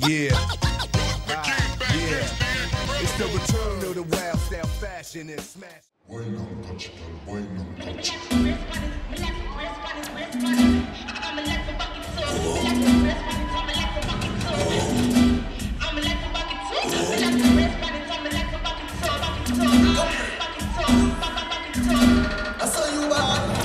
Yeah. Yeah. It's the return of the wild style fashion and smash. Wine and touch, girl, wine and touch. I saw you back.